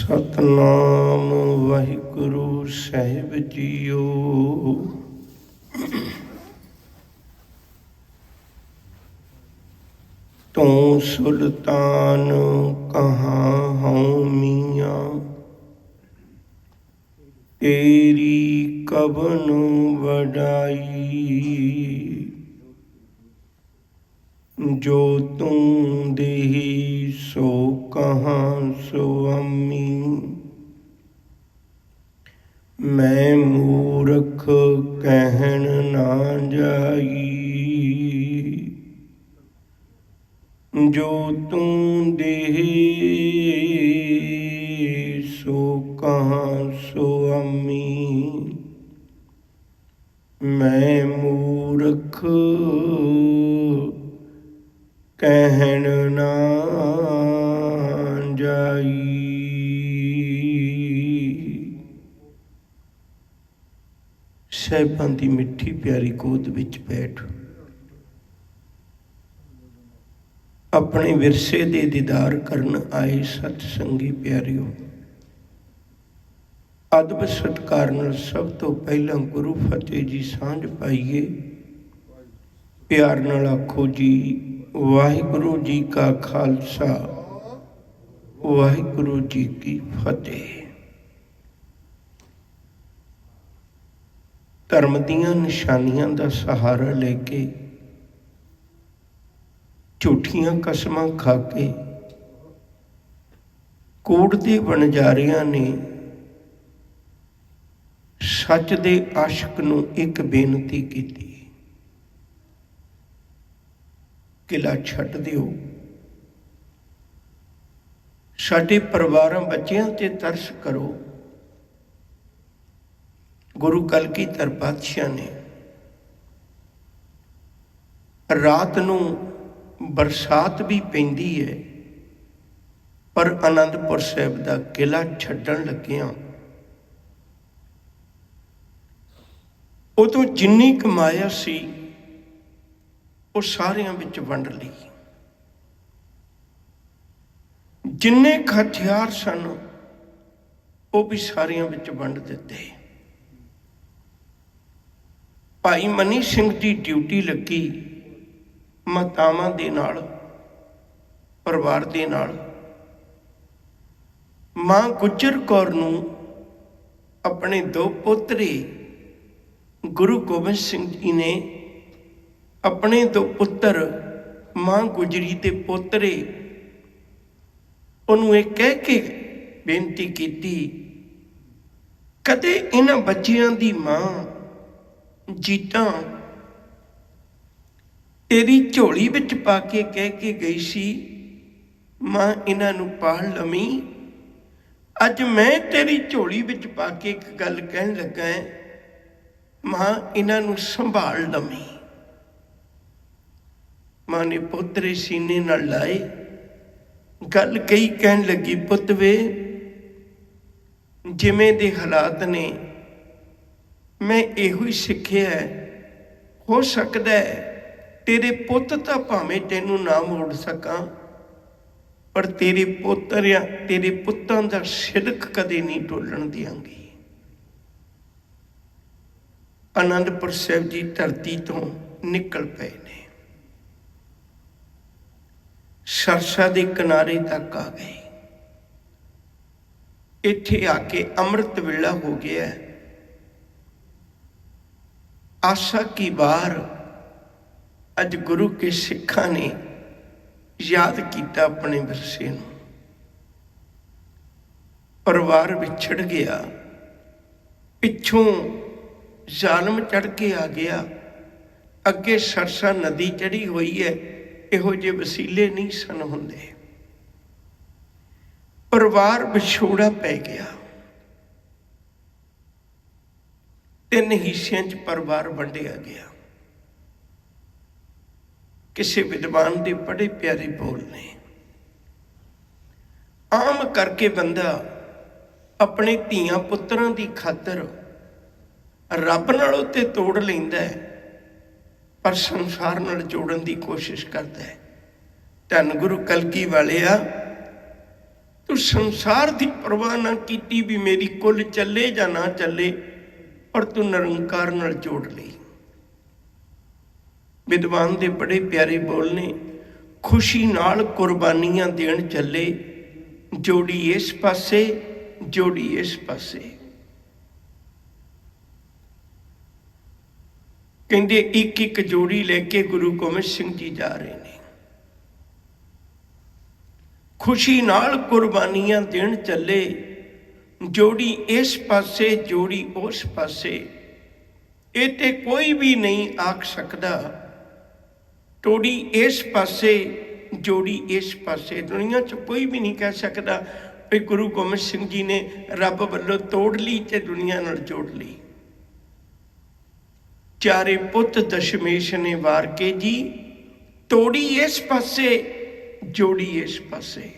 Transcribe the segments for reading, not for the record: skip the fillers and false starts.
ਸਤਨਾਮ ਵਾਹਿਗੁਰੂ ਸਾਹਿਬ JIO. ਤੂੰ ਸੁਲਤਾਨ ਕਹਾਂ ਹਉ ਮੀਆਂ, ਤੇਰੀ ਕਬਨ ਵਡਾਈ। ਜੋ ਤੂੰ ਦੇਹੀ ਸੋ ਕਹਾਂ ਸੁਆਮੀ, ਮੈਂ ਮੂਰਖ ਕਹਿਣ ਨਾ ਜਾਈ। ਜੋ ਤੂੰ ਦੇਹੀ ਸੋ ਕਹਾਂ ਸੁਆਮੀ, ਮੈਂ ਮੂਰਖ ਕਹਿਣ ਨਾ ਜਾਈ। ਸਾਹਿਬਾਂ ਦੀ ਮਿੱਠੀ ਪਿਆਰੀ ਗੋਦ ਵਿੱਚ ਬੈਠ ਆਪਣੇ ਵਿਰਸੇ ਦੇ ਦੀਦਾਰ ਕਰਨ ਆਏ ਸਤ ਸੰਗੀ ਪਿਆਰਿਓ, ਅਦਬ ਸਤਿਕਾਰ ਨਾਲ ਸਭ ਤੋਂ ਪਹਿਲਾਂ ਗੁਰੂ ਫਤਿਹ ਜੀ ਸਾਂਝ ਪਾਈਏ। ਪਿਆਰ ਨਾਲ ਆਖੋ ਜੀ, ਵਾਹਿਗੁਰੂ ਜੀ ਕਾ ਖਾਲਸਾ, ਵਾਹਿਗੁਰੂ ਜੀ ਕੀ ਫਤਿਹ। ਧਰਮ ਦੀਆਂ ਨਿਸ਼ਾਨੀਆਂ ਦਾ ਸਹਾਰਾ ਲੈ ਕੇ, ਝੂਠੀਆਂ ਕਸਮਾਂ ਖਾ ਕੇ ਕੂੜ ਦੇ ਵਣਜਾਰਿਆਂ ਨੇ ਸੱਚ ਦੇ ਆਸ਼ਕ ਨੂੰ ਇੱਕ ਬੇਨਤੀ ਕੀਤੀ, ਕਿਲਾ ਛੱਡ ਦਿਓ, ਸਾਡੇ ਪਰਿਵਾਰਾਂ ਬੱਚਿਆਂ ਤੇ ਤਰਸ ਕਰੋ। ਗੁਰੂ ਕਲਗੀਧਰ ਪਾਤਸ਼ਾਹ ਨੇ ਰਾਤ ਨੂੰ ਬਰਸਾਤ ਵੀ ਪੈਂਦੀ ਹੈ, ਪਰ ਅਨੰਦਪੁਰ ਸਾਹਿਬ ਦਾ ਕਿਲਾ ਛੱਡਣ ਲੱਗਿਆਂ ਉਦੋਂ ਜਿੰਨੀ ਕਮਾਇਆ ਸੀ ਉਹ ਸਾਰਿਆਂ ਵਿੱਚ ਵੰਡ ਲਈ। ਜਿੰਨੇ ਹਥਿਆਰ ਸਨ ਉਹ ਵੀ ਸਾਰਿਆਂ ਵਿੱਚ ਵੰਡ ਦਿੱਤੇ। ਭਾਈ ਮਨੀ ਸਿੰਘ ਦੀ ਡਿਊਟੀ ਲੱਗੀ ਮਾਤਾਵਾਂ ਦੇ ਨਾਲ, ਪਰਿਵਾਰ ਦੇ ਨਾਲ। ਮਾਂ ਗੁਜਰ ਕੌਰ ਨੂੰ ਆਪਣੇ ਦੋ ਪੋਤਰੇ ਗੁਰੂ ਗੋਬਿੰਦ ਸਿੰਘ ਜੀ ਨੇ ਆਪਣੇ ਦੋ ਪੁੱਤਰ ਮਾਂ ਗੁਜਰੀ ਦੇ ਪੋਤਰੇ, ਉਹਨੂੰ ਇਹ ਕਹਿ ਕੇ ਬੇਨਤੀ ਕੀਤੀ, ਕਦੇ ਇਹਨਾਂ ਬੱਚਿਆਂ ਦੀ ਮਾਂ ਜੀਤਾਂ ਤੇਰੀ ਝੋਲੀ ਵਿੱਚ ਪਾ ਕੇ ਕਹਿ ਕੇ ਗਈ ਸੀ, ਮਾਂ ਇਹਨਾਂ ਨੂੰ ਪਾਲ ਲਵੀਂ। ਅੱਜ ਮੈਂ ਤੇਰੀ ਝੋਲੀ ਵਿੱਚ ਪਾ ਕੇ ਇੱਕ ਗੱਲ ਕਹਿਣ ਲੱਗਾ ਹੈ, ਮਾਂ ਇਹਨਾਂ ਨੂੰ ਸੰਭਾਲ ਲਵੀਂ। ਮਾਂ ਨੇ ਪੋਤਰੇ ਸੀਨੇ ਨਾਲ ਲਾਏ, ਗੱਲ ਕਹੀ, ਕਹਿਣ ਲੱਗੀ, ਪੁੱਤ ਵੇ, ਜਿਵੇਂ ਦੇ ਹਾਲਾਤ ਨੇ ਮੈਂ ਇਹੋ ਹੀ ਸਿੱਖਿਆ ਹੈ। ਹੋ ਸਕਦਾ ਹੈ ਤੇਰੇ ਪੁੱਤ ਤਾਂ ਭਾਵੇਂ ਤੈਨੂੰ ਨਾ ਮੋੜ ਸਕਾਂ, ਪਰ ਤੇਰੇ ਪੁੱਤਾਂ ਦਾ ਸਿਦਕ ਕਦੇ ਨਹੀਂ ਡੋਲਣ ਦਿਆਂਗੀ। ਅਨੰਦਪੁਰ ਸਾਹਿਬ ਜੀ ਧਰਤੀ ਤੋਂ ਨਿਕਲ ਪਏ ਨੇ, ਸਰਸਾ ਦੇ ਕਿਨਾਰੇ ਤੱਕ ਆ ਗਏ। ਇੱਥੇ ਆ ਕੇ ਅੰਮ੍ਰਿਤ ਵੇਲਾ ਹੋ ਗਿਆ। ਆਸਾ ਕੀ ਬਾਰ ਅੱਜ ਗੁਰੂ ਕੇ ਸਿੱਖਾਂ ਨੇ ਯਾਦ ਕੀਤਾ ਆਪਣੇ ਵਿਰਸੇ ਨੂੰ। ਪਰਿਵਾਰ ਵਿਛੜ ਗਿਆ, ਪਿੱਛੋਂ ਜ਼ਾਲਮ ਚੜ੍ਹ ਕੇ ਆ ਗਿਆ, ਅੱਗੇ ਸਰਸਾ ਨਦੀ ਚੜ੍ਹੀ ਹੋਈ ਹੈ। ਇਹੋ ਜਿਹੇ ਵਸੀਲੇ ਨਹੀਂ ਸਨ ਹੁੰਦੇ। ਪਰਿਵਾਰ ਵਿਛੋੜਾ ਪੈ ਗਿਆ। 3 ਹਿੱਸਿਆਂ 'ਚ ਪਰਿਵਾਰ ਵੰਡਿਆ ਗਿਆ। ਕਿਸੇ ਵਿਦਵਾਨ ਦੇ ਬੜੇ ਪਿਆਰੇ ਬੋਲ ਨੇ, ਆਮ ਕਰਕੇ ਬੰਦਾ ਆਪਣੇ ਧੀਆਂ ਪੁੱਤਰਾਂ ਦੀ ਖਾਤਰ ਰੱਬ ਨਾਲੋਂ ਤੇ ਤੋੜ ਲੈਂਦਾ ਹੈ, ਪਰ ਸੰਸਾਰ ਨਾਲ ਜੋੜਨ ਦੀ ਕੋਸ਼ਿਸ਼ ਕਰਦਾ ਹੈ। ਧੰਨ ਗੁਰੂ ਕਲਗੀ ਵਾਲਿਆ, तू संसार की परवाह ना की भी मेरी कुल चले या ना चले, पर तू निरंकार नाल जोड़ ली। विद्वान दे बड़े प्यारे बोल ने, खुशी नाल कुर्बानियां देन चले, जोड़ी इस पासे जोड़ी इस पासे। कहंदे एक एक जोड़ी लेके गुरु गोबिंद सिंह जी जा रहे हैं। खुशी नाल कुर्बानियां देन चले, जोड़ी इस पासे जोड़ी उस पासे। ये ते कोई भी नहीं आख सकता, तोड़ी इस पासे जोड़ी इस पासे। दुनिया च कोई भी नहीं कह सकता भी गुरु गोबिंद सिंह जी ने रब वालों तोड़ ली ते दुनिया नाल जोड़ ली। चारे पुत दशमेश ने वार के जी, तोड़ी इस पासे जोड़ी इस पासे।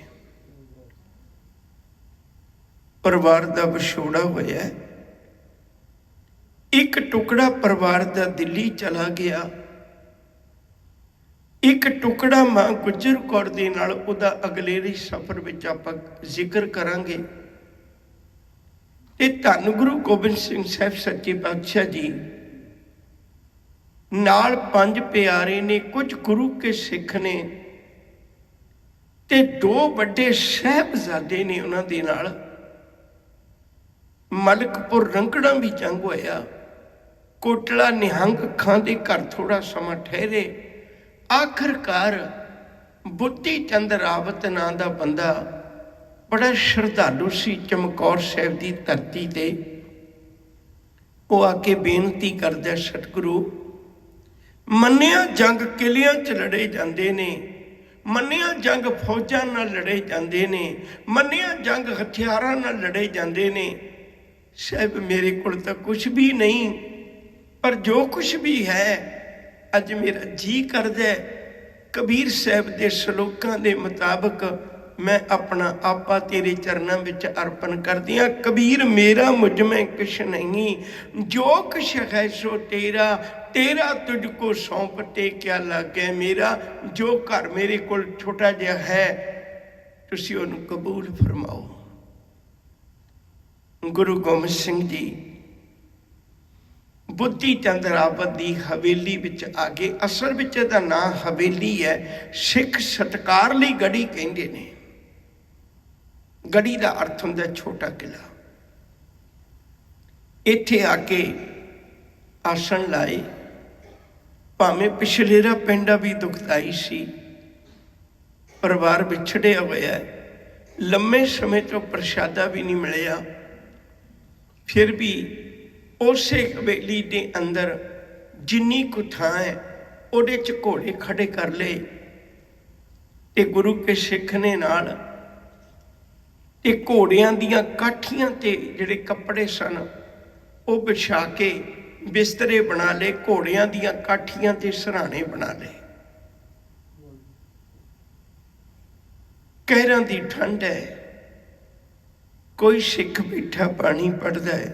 परिवार का विछोड़ा होया, एक टुकड़ा परिवार का दिल्ली चला गया, एक टुकड़ा मां गुजर कौर दे नाल उहदा अगलेरे सफर विच आपां जिक्र करांगे। ते धन गुरु गोबिंद सिंह साहब सच्चे पातशाह जी नाल 5 प्यारे ने, कुछ गुरु के सिख ने ते 2 वड्डे साहिबजादे ने। उन्हां दे नाल मलकपुर रंगड़ा भी जंग होया। कोटला निहंग खां दे घर थोड़ा समा ठहरे। आखिरकार बुद्धि चंद रावत नां दा बंदा बड़ा श्रद्धालु सी, चमकौर साहिब की धरती ते वो आके बेनती करदा, सतगुरु मन्निया जंग किलियां च लड़े जांदे ने, मन्निया जंग फौजां नाल लड़े जांदे ने, मन्निया जंग हथियारां नाल लड़े जांदे ने। साहब मेरे कोल तां कुछ भी नहीं, पर जो कुछ भी है अज मेरा जी करदा कबीर साहब के श्लोकां के मुताबिक मैं अपना आपा तेरे चरणों में अर्पण कर दिया। कबीर मेरा मुझ में कुछ नहीं, जो कुछ है सो तेरा, तेरा तुझको सौंपते क्या लागे मेरा। जो घर मेरे को छोटा जिहा है तुसीं उहनूं कबूल फरमाओ। गुरु गोबिंद सिंह जी बुद्धि चंद रावत की हवेली विच आ गए। असल विच इहदा नाम हवेली है, सिख सत्कार लई गढ़ी कहंदे ने। गढ़ी का अर्थ हुंदा छोटा किला। इत्थे आके आसन लाए। भावें पिछलेरा पिंडा भी दुखदाई सी, परिवार विछड़िया होया, लंबे समय तो प्रशादा भी नहीं मिलिया, फिर भी उसे हवेली के अंदर जिन्नी कु थां है उहदे च घोड़े खड़े कर ले। ते गुरु के सिख ने नाल ते घोड़ियां दियां काठियां ते जिहड़े कपड़े सन वो बिछा के बिस्तरे बना ले, घोड़ियां दियां काठियां ते सराणे बना ले। कहरां दी ठंड है, कोई सिख बैठा पानी पढ़दा है,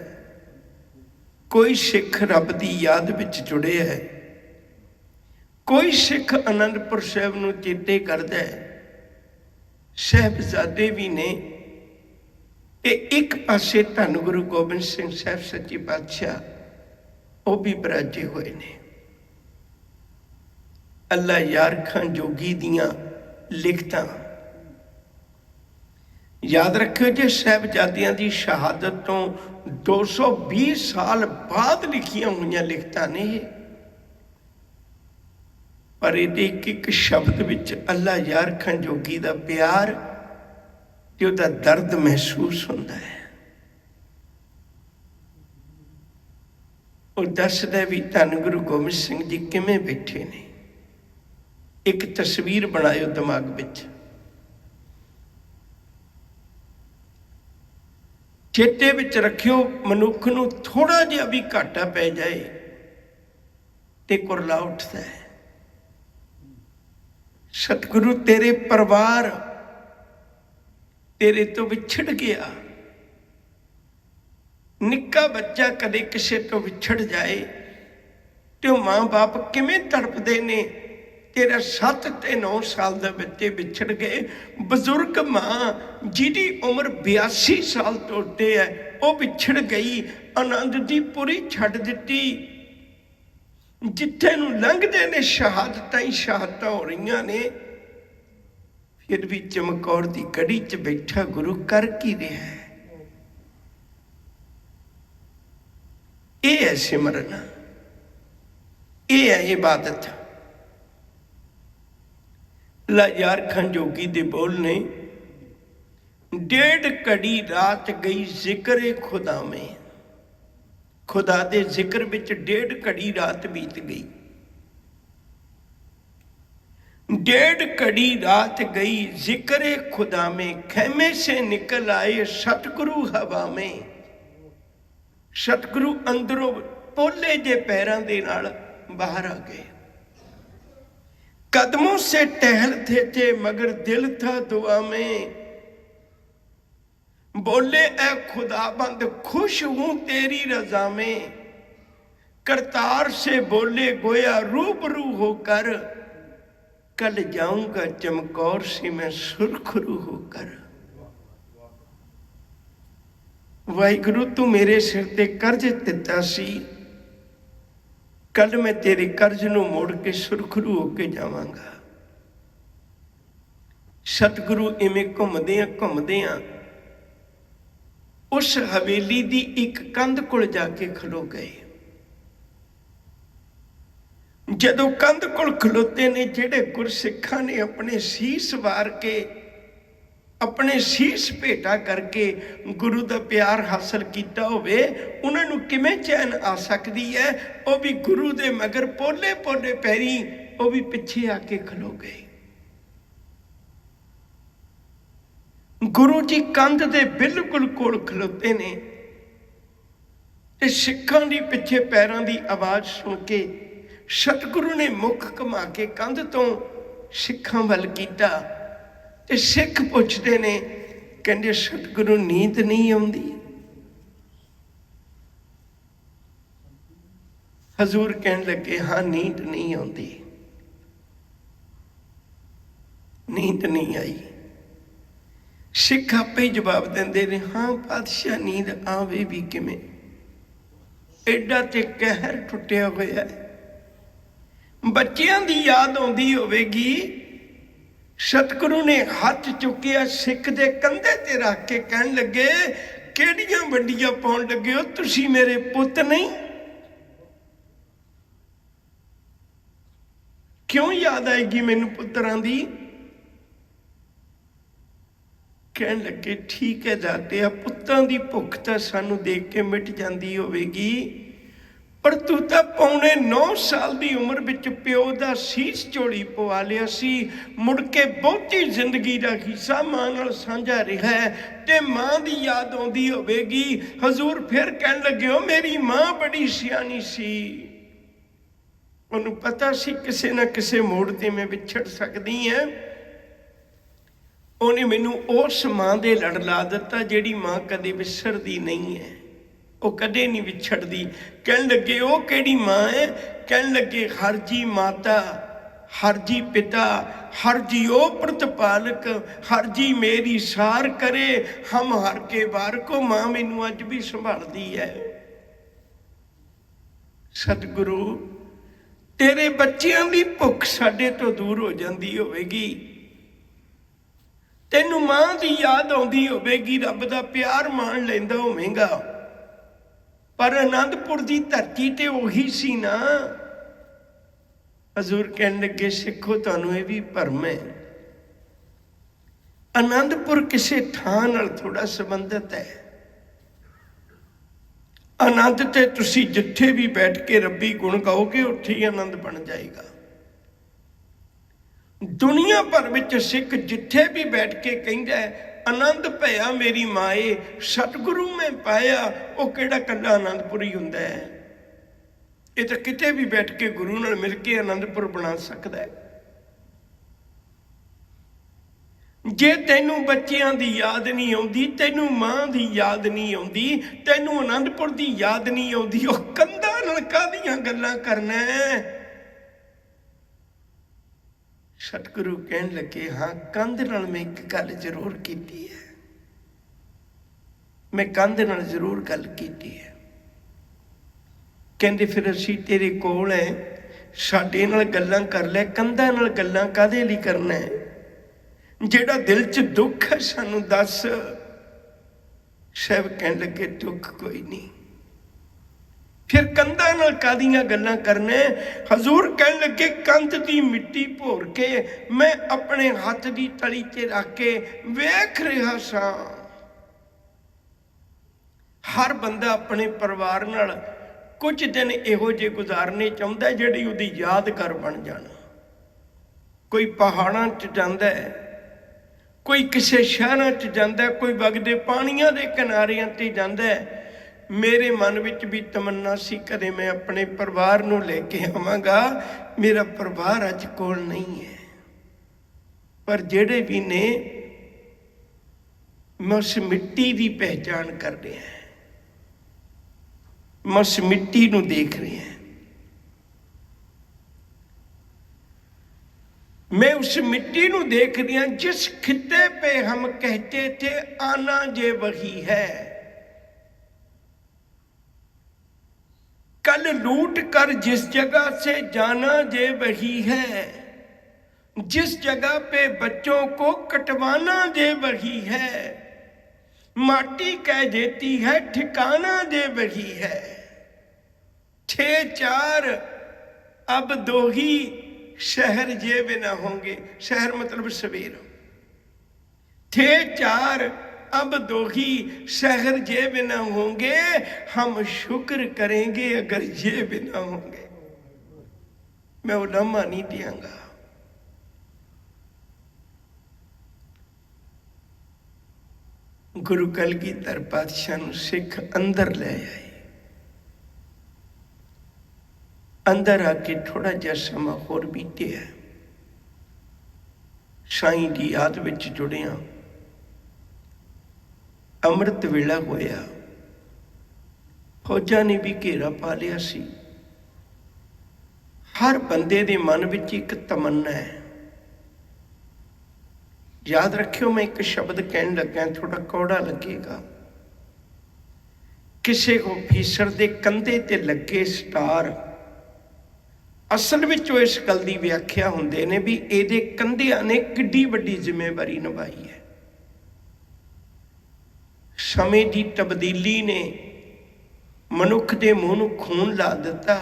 कोई सिख रब की याद विच जुड़े है, कोई सिख आनंदपुर साहिब नूं चेते करदा है। साहिबजादे भी ने ते एक पासे धन गुरु गोबिंद सिंह साहब सच्चे पातशाह वो भी बराजे हुए ने। अल्लाह यार खां जोगी दियां लिखतां याद रखियो जे साहिबजादियां की शहादत तो 220 साल बाद लिखियां हुई लिखतां ने, पर ये एक शब्द विच अल्लाह यार खां जोगी का प्यार ते उहदा दर्द महसूस होंदा है। और दसदा भी धन गुरु गोबिंद सिंह जी किवें बैठे ने। एक तस्वीर बनायो दिमाग विच, चेते विच रखियो, मनुख नूं थोड़ा जिहा भी घाटा पै जाए ते कुरला उठदा है। सतगुरु तेरे परिवार तेरे तो विछड़ गया। निक्का बच्चा कदे किसे तो विछड़ जाए तो माँ बाप किवें तड़पदे ने ਤੇਰਾ 7 ਤੇ 9 ਸਾਲ ਦੇ ਬੱਚੇ ਵਿਛੜ ਗਏ। ਬਜ਼ੁਰਗ ਮਾਂ ਜਿਹਦੀ ਉਮਰ 82 ਸਾਲ ਤੋਂ ਉੱਤੇ ਹੈ, ਉਹ ਵਿਛੜ ਗਈ। ਆਨੰਦ ਦੀ ਪੁਰੀ ਛੱਡ ਦਿੱਤੀ। ਜਿੱਥੇ ਨੂੰ ਲੰਘਦੇ ਨੇ ਸ਼ਹਾਦਤਾਂ ਹੀ ਸ਼ਹਾਦਤਾਂ ਹੋ ਰਹੀਆਂ ਨੇ। ਫਿਰ ਵੀ ਚਮਕੌਰ ਦੀ ਗੜੀ 'ਚ ਬੈਠਾ ਗੁਰੂ ਕਰ ਕੀ ਰਿਹਾ ਹੈ? ਇਹ ਹੈ ਸਿਮਰਨ, ਇਹ ਹੈ ਇਬਾਦਤ। ਲਾਜਾਰ ਖਾਂ ਜੋਗੀ ਦੇ ਬੋਲ ਨੇ, 1.5 ਘੜੀ ਰਾਤ ਗਈ ਜ਼ਿਕਰ ਖੁਦਾ ਮੇਂ। ਖੁਦਾ ਦੇ ਜ਼ਿਕਰ ਵਿੱਚ 1.5 ਘੜੀ ਰਾਤ ਬੀਤ ਗਈ। 1.5 घड़ी रात गई जिक्र खुदा में, खेमे से निकल आए सतगुरु हवा में। सतगुरु अंदरों पोले जे पैरों के नाल बाहर आ गए। कदमों से टहलते थे मगर दिल था दुआ में। बोले ऐ खुदाबंद खुश हूं तेरी रजा में। करतार से बोले गोया रूबरू होकर, कल जाऊंगा चमकौर से मैं सुरखरू होकर। वाहिगुरु तू मेरे सिर ते कर्ज दिता सी, कल मैं तेरे कर्ज नूं मोड़ के सुरखरू होके जावांगा। सतगुरु इवें घुमदियां उस हवेली दी एक कंध कोल जाके खलो गए। जदों कंध कोल खलोते ने, जेड़े गुरसिखां ने अपने शीस वार के, अपने शीस भेटा करके गुरु दा प्यार हासिल किया होवे, उन्हां नूं किवें चैन आ सकदी है? वो भी गुरु दे मगर पोले पोले पैरी वो भी पिछे आके खलो गए। गुरु जी कंध दे बिल्कुल कोल खलोते ने ते सिखां दी पिछे पैरां दी आवाज़ सुन के सतगुरु ने मुख घुमा के कंध तो सिखां वल कीता ते सिख पुछदे ने, कहंदे सतगुरु नींद नहीं आउंदी? हजूर कहन लगे हाँ नींद नहीं आउंदी, नींद नहीं आई। सिख आपे ही जवाब देंदे ने, हाँ पातशाह नींद आवे भी किवें, एडा ते कहर टुटिया होया है। बच्चियां दी याद आउंदी होवेगी। सतगुरु ने हथ चुकिया सिख दे कंधे ते रख के कहन लगे, केड़ियां वंडियां पाउण लगे हो, तुसीं मेरे पुत नहीं? क्यों याद आएगी मैनू पुत्रां दी? कहन लगे ठीक है दाते, पुत्तां दी भुख तां सानू देख के मिट जांदी होवेगी, पर तू तो 9.25 साल की उम्र विच प्यो का सीस झोली पवा लिया सी। मुड़ के बहुती जिंदगी का हिस्सा मां नाल साझा रहा है ते मां की याद आउंदी होवेगी। हजूर फिर कहन लगे हो, मेरी मां बड़ी सियानी सी, उन्हें पता सी किसी न किसी मोड़ ते मैं विछड़ सकदी है। उन्हें मैनू उस मां दे लड़ ला दिता जिहड़ी मां कदे विसरदी नहीं है, वो कदे नहीं विछड़दी। कहन लगे वो केड़ी मां है? कहन लगे हरजी माता, हरजी पिता, हरजी ओ प्रतिपालक, हरजी मेरी सार करे, हम हर के बार को मां मैनू अज भी संभालती है। सतगुरु तेरे बच्चियां की भुख साडे तो दूर हो जाती होवेगी, तेनू मां की याद आउंदी होवेगी, रब दा प्यार मान लैंदा होवेगा, पर आनंदपुर की धरती ते उही सी ना। हजूर कहन लगे सिखो तुहानू ये भी भरम है, आनंदपुर किसी थां नाल थोड़ा संबंधित है। आनंद ते तुसी जिथे भी बैठ के रब्बी गुण गाओगे उत्थे ही आनंद बन जाएगा। दुनिया भर विच सिख जिथे भी बैठ के कहंदा है आनंद भया मेरी माए, सतगुरु में पाया, वो केड़ा कल्ला आनंदपुरी हुंदा है? ये तो किते भी बैठ के गुरु नाल मिल के आनंदपुर बना सकता है। जे तैनू बच्चियां दी याद नहीं आउंदी, तैनू मां दी याद नहीं आउंदी, तैनू आनंदपुर दी याद नहीं आउंदी, ओ कंधां नाल काहदियां गल्लां करना है? सतगुरु कहन लगे, हाँ कंध नाल मैं एक गल जरूर की है, मैं कंध नाल जरूर गल की है। कहते फिर असी तेरे कोल है, साडे नाल गल्लां कर ले, कंधां नाल गल्लां काहदे लई करना है? जेड़ा दिल च दुख है सानू दस। साहब कहन लगे दुख कोई नहीं, फिर कंधां नाल काहदियां गल्लां करने? हजूर कहन लगे कंध दी मिट्टी भोर के मैं अपने हथ दी तली ते रख के वेख रहा सा। हर बंदा अपने परिवार नाल कुछ दिन इहो जे गुजारने चाहुंदा जिहड़ी उहदी यादगार बन जाण। कोई पहाड़ां च जांदा है, कोई किसी शहरां च जांदा है, कोई वगदे पानियां दे किनारियां ते जांदा है। मेरे मन विच भी तमन्ना सी कदे मैं अपने परिवार नूं लेके आवांगा, मेरा परिवार अज कोल नहीं है। पर जिहड़े भी ने मैं उस मिट्टी की पहचान कर रहा है, मैं उस मिट्टी नूं देख रहा है। मैं उस मिट्टी नूं देख रहा जिस खिते पे हम कहते थे आना जे वही है। कल लूट कर जिस जगह से जाना जे वही है, जिस जगह पे बच्चों को कटवाना जे वही है। माटी कह देती है ठिकाना जे वही है। 6-4 अब 2 ही शहर जे बिना होंगे। शहर मतलब सवेर। 6-4 अब 2 ही शहर जे बिना होंगे। हम शुक्र करेंगे अगर ये बिना होंगे। मैं उलमा नहीं दियांगा। गुरु कलगीधर पातशाह नूं सिख अंदर ले आए। अंदर आके थोड़ा जिहा समा होर बीतिया, साईं की याद विच जुड़िया। अमृत वेला होया, फौजा ने भी घेरा पा लिया सी। हर बंदे दे मन विच एक तमन्ना है। याद रखियो, मैं एक शब्द कहन लगा, थोड़ा कौड़ा लगेगा। किसी ऑफिसर दे कंधे ते लगे स्टार, असल में इस गल की व्याख्या होंदे ने भी इहदे कंधियां ने किड्डी वड्डी जिम्मेवारी निभाई है। समय की तब्दीली ने मनुख के मूँह नूं खून ला दिता।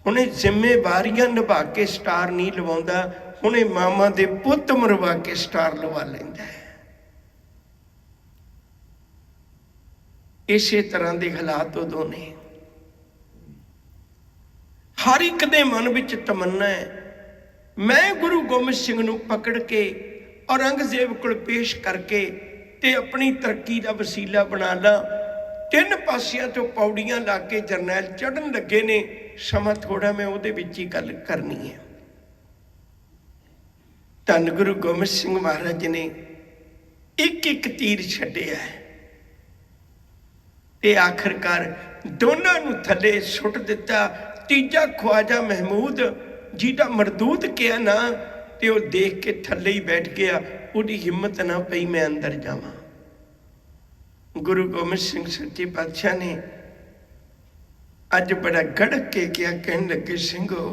हुणे जिम्मेवारियां निभा के स्टार नहीं लवाउंदा, हुणे मामा दे पुत मरवा के स्टार लवा लैंदा है। इसे तरह के हालात उदों ने। हर एक दे मन विच तमन्ना है, मैं गुरु गोबिंद सिंह नूं पकड़ के औरंगजेब कोल पेश करके ते अपनी तरक्की का वसीला बना ला। 3 पासियां तो पौड़ियां ला के जरनैल चढ़न लगे ने। समा थोड़ा मैं उहदे विच ही गल करनी है। धन गुरु गोबिंद सिंह महाराज ने एक तीर छड्डिया है ते आखिरकार दोनों नूं थले सुट दिता। तीजा ख्वाजा महमूद जिहदा मरदूत किया ना, ते वो देख के थले ही बैठ गया। उहदी हिम्मत ना पई मैं अंदर जावां। गुरु गोबिंद सिंह सच्चे पातशाह ने अज बड़ा गड़क के क्या कहन लगे, सिंघो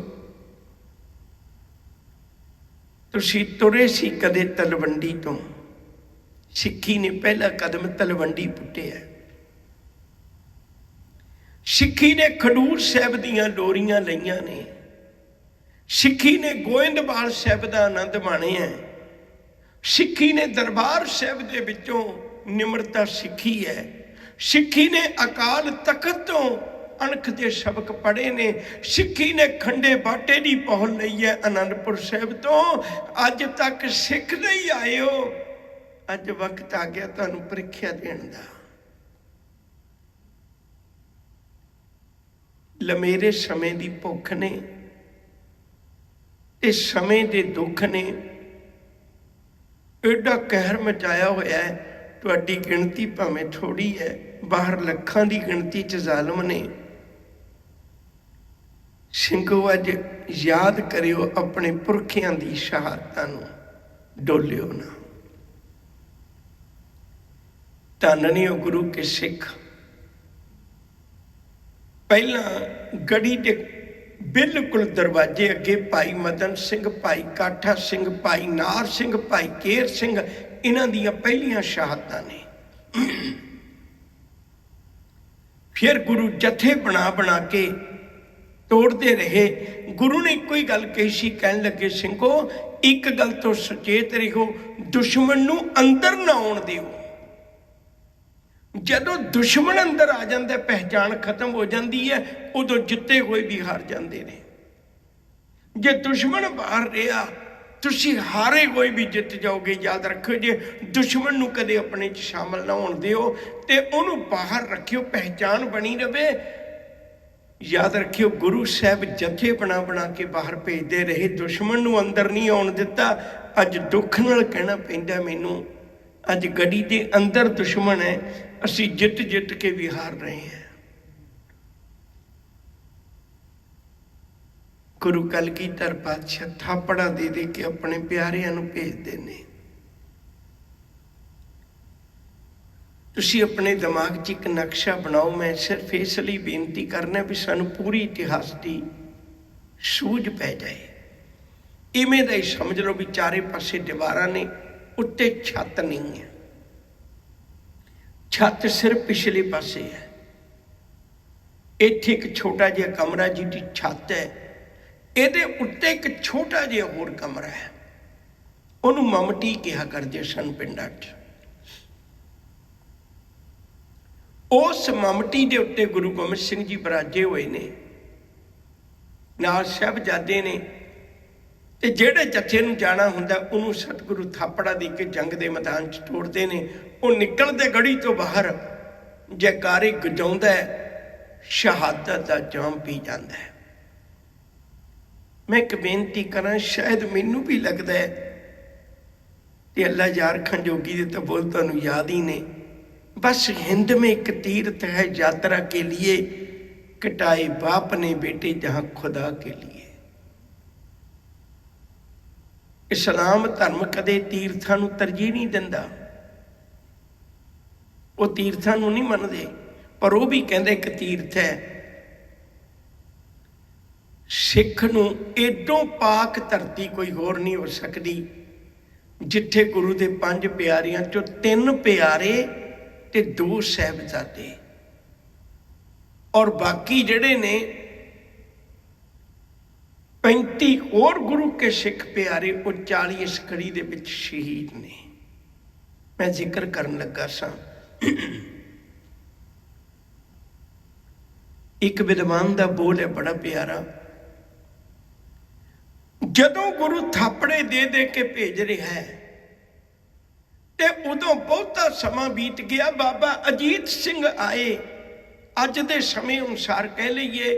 तुसीं तुरे सी कदे तलवंडी तो। सिक्खी ने पहला कदम तलवंडी पुट्टिया। सिक्खी ने खडूर साहब दियां लोरियां लईयां ने। सिक्खी ने गोइंदवाल साहब का आनंद माणिया है। सिक्खी ने दरबार साहब दे विचों निमरता सीखी है। सिक्खी ने अकाल तखत तो अणख के सबक पढ़े ने। सिक्खी ने खंडे बाटे की पहुल लई है आनंदपुर साहब तो। अज तक सिख नहीं आए हो, अज वक्त आ गया तुहानूं परीक्षा देण दा। लमेरे समय की भुख ने, इस समय के दुख ने एडा कहर मचाया होया है। तुहाडी गिणती भावें थोड़ी है, बाहर लखां की गिणती च जालम ने। ਸਿੰਘੋ ਅੱਜ ਯਾਦ ਕਰਿਓ ਆਪਣੇ ਪੁਰਖਿਆਂ ਦੀ ਸ਼ਹਾਦਤਾਂ ਨੂੰ, ਡੋਲਿਓ ਨਾ। ਧੰਨ ਨੇ ਉਹ ਗੁਰੂ ਕੇ ਸਿੱਖ। ਪਹਿਲਾਂ ਗੜੀ ਦੇ ਬਿਲਕੁਲ ਦਰਵਾਜ਼ੇ ਅੱਗੇ ਭਾਈ ਮਦਨ ਸਿੰਘ, ਭਾਈ ਕਾਠਾ ਸਿੰਘ, ਭਾਈ ਨਾਰ ਸਿੰਘ, ਭਾਈ ਕੇਰ ਸਿੰਘ, ਇਹਨਾਂ ਦੀਆਂ ਪਹਿਲੀਆਂ ਸ਼ਹਾਦਤਾਂ ਨੇ। ਫਿਰ ਗੁਰੂ ਜਥੇ ਬਣਾ ਬਣਾ ਕੇ ਤੋੜਦੇ ਰਹੇ। ਗੁਰੂ ਨੇ ਇੱਕੋ ਹੀ ਗੱਲ ਕਹੀ ਸੀ, ਕਹਿਣ ਲੱਗੇ ਸਿੰਘੋ ਇੱਕ ਗੱਲ ਤੋਂ ਸੁਚੇਤ ਰਹੋ, ਦੁਸ਼ਮਣ ਨੂੰ ਅੰਦਰ ਨਾ ਆਉਣ ਦਿਓ। ਜਦੋਂ ਦੁਸ਼ਮਣ ਅੰਦਰ ਆ ਜਾਂਦਾ, ਪਹਿਚਾਣ ਖਤਮ ਹੋ ਜਾਂਦੀ ਹੈ, ਉਦੋਂ ਜਿੱਤੇ ਹੋਏ ਵੀ ਹਾਰ ਜਾਂਦੇ ਨੇ। ਜੇ ਦੁਸ਼ਮਣ ਬਾਹਰ ਰਿਹਾ, ਤੁਸੀਂ ਹਾਰੇ ਹੋਏ ਵੀ ਜਿੱਤ ਜਾਓਗੇ। ਯਾਦ ਰੱਖਿਓ, ਜੇ ਦੁਸ਼ਮਣ ਨੂੰ ਕਦੇ ਆਪਣੇ 'ਚ ਸ਼ਾਮਲ ਨਾ ਹੋਣ ਦਿਓ ਤੇ ਉਹਨੂੰ ਬਾਹਰ ਰੱਖਿਓ, ਪਹਿਚਾਣ ਬਣੀ ਰਵੇ। ਯਾਦ ਰੱਖਿਓ, ਗੁਰੂ ਸਾਹਿਬ ਜਥੇ ਬਣਾ ਬਣਾ ਕੇ ਬਾਹਰ ਭੇਜਦੇ ਰਹੇ, ਦੁਸ਼ਮਣ ਨੂੰ ਅੰਦਰ ਨਹੀਂ ਆਉਣ ਦਿੱਤਾ। ਅੱਜ ਦੁੱਖ ਨਾਲ ਕਹਿਣਾ ਪੈਂਦਾ ਮੈਨੂੰ, ਅੱਜ ਗੜੀ ਦੇ ਅੰਦਰ ਦੁਸ਼ਮਣ ਹੈ, ਅਸੀਂ ਜਿੱਤ ਜਿੱਤ ਕੇ ਵੀ ਹਾਰ ਰਹੇ ਹਾਂ। ਗੁਰੂ ਕਲਗੀਧਰ ਪਾਤਸ਼ਾਹ ਥਾਪੜਾ ਦੇ ਦੇ ਕੇ ਆਪਣੇ ਪਿਆਰਿਆਂ ਨੂੰ ਭੇਜਦੇ ਨੇ। ਤੁਸੀਂ ਆਪਣੇ ਦਿਮਾਗ 'ਚ ਇੱਕ ਨਕਸ਼ਾ ਬਣਾਓ। ਮੈਂ ਸਿਰਫ ਇਸ ਲਈ ਬੇਨਤੀ ਕਰਨਾ ਵੀ ਸਾਨੂੰ ਪੂਰੀ ਇਤਿਹਾਸ ਦੀ ਸੂਝ ਪੈ ਜਾਏ। ਇਵੇਂ ਦਾ ਹੀ ਸਮਝ ਲਓ ਵੀ ਚਾਰੇ ਪਾਸੇ ਦੀਵਾਰਾਂ ਨੇ, ਉੱਤੇ ਛੱਤ ਨਹੀਂ ਹੈ। ਛੱਤ ਸਿਰਫ ਪਿਛਲੇ ਪਾਸੇ ਹੈ। ਇੱਥੇ ਇੱਕ ਛੋਟਾ ਜਿਹਾ ਕਮਰਾ ਜਿਹਦੀ ਛੱਤ ਹੈ, ਇਹਦੇ ਉੱਤੇ ਇੱਕ ਛੋਟਾ ਜਿਹਾ ਹੋਰ ਕਮਰਾ ਹੈ। ਉਹਨੂੰ ਮਮਟੀ ਕਿਹਾ ਕਰਦੇ ਸਨ ਪਿੰਡਾਂ 'ਚ। ਉਸ ਮਮਟੀ ਦੇ ਉੱਤੇ ਗੁਰੂ ਗੋਬਿੰਦ ਸਿੰਘ ਜੀ ਬਿਰਾਜੇ ਹੋਏ ਨੇ, ਨਾਲ ਸਾਹਿਬਜ਼ਾਦੇ ਨੇ। ਤੇ ਜਿਹੜੇ ਜੱਥੇ ਨੂੰ ਜਾਣਾ ਹੁੰਦਾ, ਉਹਨੂੰ ਸਤਿਗੁਰੂ ਥਾਪੜਾ ਦੇ ਕੇ ਜੰਗ ਦੇ ਮੈਦਾਨ 'ਚ ਤੋੜਦੇ ਨੇ। ਉਹ ਨਿਕਲਦੇ ਗੜੀ ਤੋਂ ਬਾਹਰ ਜੈਕਾਰੇ ਗਜਾਉਂਦਾ ਹੈ, ਸ਼ਹਾਦਤ ਦਾ ਜਾਮ ਪੀ ਜਾਂਦਾ ਹੈ। ਮੈਂ ਇੱਕ ਬੇਨਤੀ ਕਰਾਂ, ਸ਼ਾਇਦ ਮੈਨੂੰ ਵੀ ਲੱਗਦਾ ਹੈ ਤੇ ਅੱਲਾ ਯਾਰ ਖੰਜੋਗੀ ਦੇ ਤਾਂ ਬੋਲ ਤੁਹਾਨੂੰ ਯਾਦ ਹੀ ਨੇ, बस हिंद में एक तीर्थ है यात्रा के लिए, कटाए बाप ने बेटे जहां खुदा के लिए। इस्लाम धर्म कदे तीर्थां नूं तरजीह नहीं दिंदा, वो तीर्थां नूं नहीं मनदे, पर वो भी कहंदे एक तीर्थ है। सिख नूं एडों पाक धरती कोई होर नहीं हो सकती जिथे गुरु दे 5 प्यारियां चों 3 प्यारे ते 2 साहिबजादे और बाकी जिहड़े ने 35 और गुरु के सिख प्यारे, वो 40 इस कड़ी दे विच शहीद ने। मैं जिक्र करन लगा सा, एक विद्वान दा बोल है बड़ा प्यारा, जदों गुरु थापड़े दे दे के भेज रहा है ते उदों बहुता समा बीत गया। बाबा अजीत सिंह आए, अज दे समय अनुसार कह लीए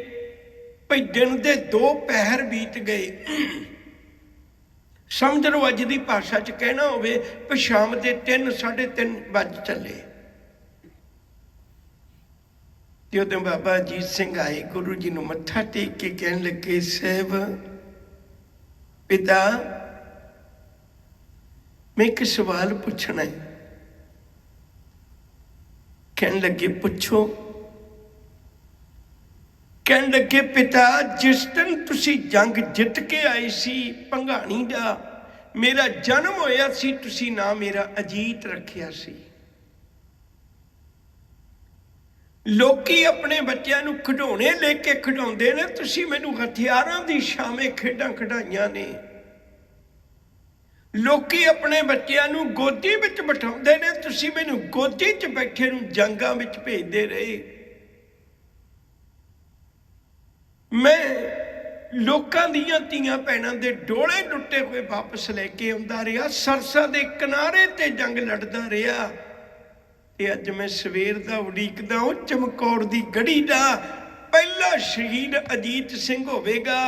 भाई दिन दे 2 पहर बीत गए, समझ लो अज की भाषा च कहना होवे तो शाम के 3 साढ़े 3 बज चले। जो बाबा अजीत सिंह आए, गुरु जी नूं मत्था टेक के कहन लगे, साहब पिता मैं एक सवाल पूछना है। कहन लगे पूछो। कहन लगे पिता जिस दिन तुसी जंग जित के आए सी भंगाणी दा, मेरा जन्म होया सी, तुसी ना मेरा अजीत रखिया सी। लोकी अपने बच्चों नूं खिडौणे लेके खिडौंदे ने, तुसी मैनूं हथियारां दी शामे खेडां खिडाइयां ने। लोकी अपने बच्चों नूं गोदी विच बिठाउंदे ने, तुसी मैनूं गोदी च बैठे नूं जंगां विच भेजदे रहे। मैं लोकां दीयां धीआं भैणां दे डोले टुटे हुए वापस लैके आउंदा रहा, सरसा दे किनारे ते जंग लड़दा रहा। ते अज मैं सवेर दा उड़ीकदा हूं चमकौर दी गढ़ी दा पहला शहीद अजीत सिंह होवेगा।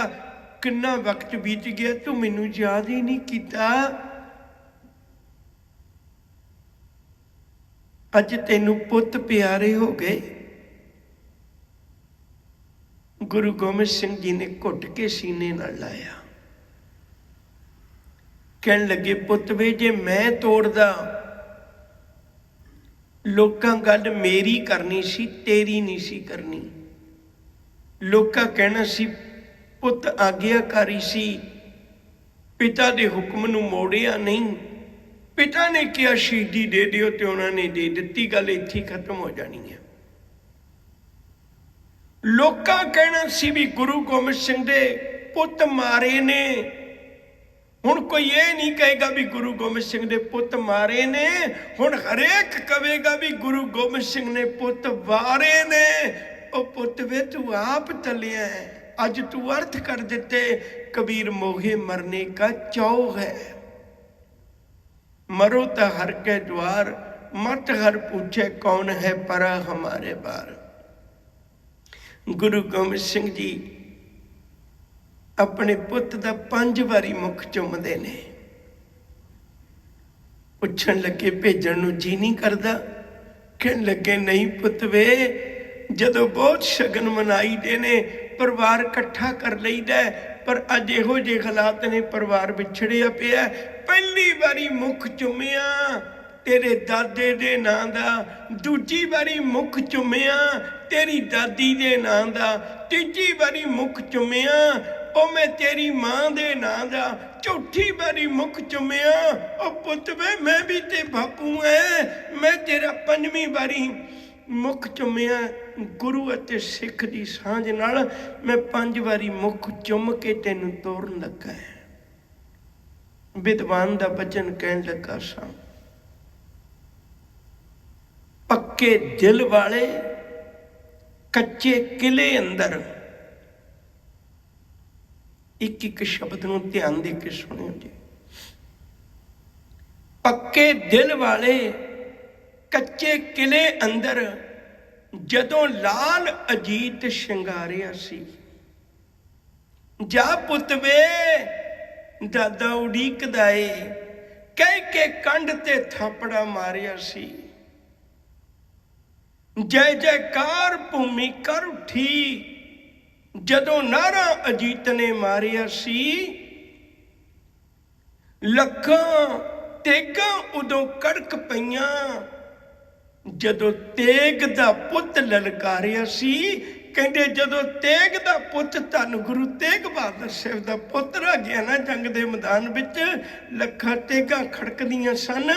किन्ना वक्त बीत गया, तू मैनू याद ही नहीं किया। अज तेनू पुत प्यारे हो गए। गुरु गोबिंद सिंह जी ने घुट के सीने नाल लाया। कहन लगे, पुत वे जे मैं तोड़दा लोकां गल मेरी करनी सी, तेरी नहीं सी करनी। लोकां कहना सी पुत आग्याकारी सी, पिता दे हुक्म नूं मोड़िया नहीं। पिता ने कहा शहीदी दे दिओ ते उन्होंने दे दित्ती, गल इत्थे खत्म हो जानी है। लोकां कहना सी भी गुरु गोबिंद सिंह दे पुत मारे ने। हुण कोई ये नहीं कहेगा भी गुरु गोबिंद सिंह ने पुत मारे ने, हुण हरेक कहेगा भी गुरु गोबिंद सिंह ने पुत वारे ने। ओ पुत वे तू आप तलिया है, अज तू अर्थ कर देते, कबीर मोहे मरने का चौ है। मरो तो हर के द्वार, मत हर पूछे कौन है परा हमारे बार। गुरु गोबिंद सिंह जी अपने पुत दा 5 वारी मुख चुमदे ने। पुछण लगे भेजण नूं जी नहीं करदा? कहण लगे नहीं पुत वे, जदों बहुत शगन मनाई दे ने परिवार इकट्ठा कर लईदा, पर अज इहो जे हालात ने परिवार विछड़िया पिया। पहली वारी मुख चुमिया तेरे दादे दे नां दा, दूजी वारी मुख चुमिया तेरी दादी दे नां दा, तीजी वारी मुख चुमिया ओ मैं तेरी मां दे नां दा, चौथी बारी मुख चुमिया ओ पुत वे मैं भी ते बापू है, मैं तेरा 5वीं बारी मुख चुमिया। गुरु अते सिख दी सांझ नाल मैं 5 वारी मुख चुम के तेनू तोड़न लगा है। विद्वान दा बचन कहन लगा सा, पक्के दिल वाले कच्चे किले अंदर। एक एक शब्द नूं ध्यान दे के सुनियो जी। पक्के दिल वाले कच्चे किले अंदर, जदों लाल अजीत शिंगारिया सी। जा पुत वे दादा उड़ीकदा ए, कह के कंड ते थापड़ा मारिया सी। जय जयकार भूमि कर उठी, जदों नारा अजीत ने मारिया सी। लखां तेगां उदों कड़क पईयां, जदों तेग दा पुत ललकारिया सी। कहंदे जदों तेग दा पुत धन गुरु तेग बहादुर साहिब दा पुत्र आ गया ना जंग दे मैदान विच, लखां तेगां खड़कदियां सन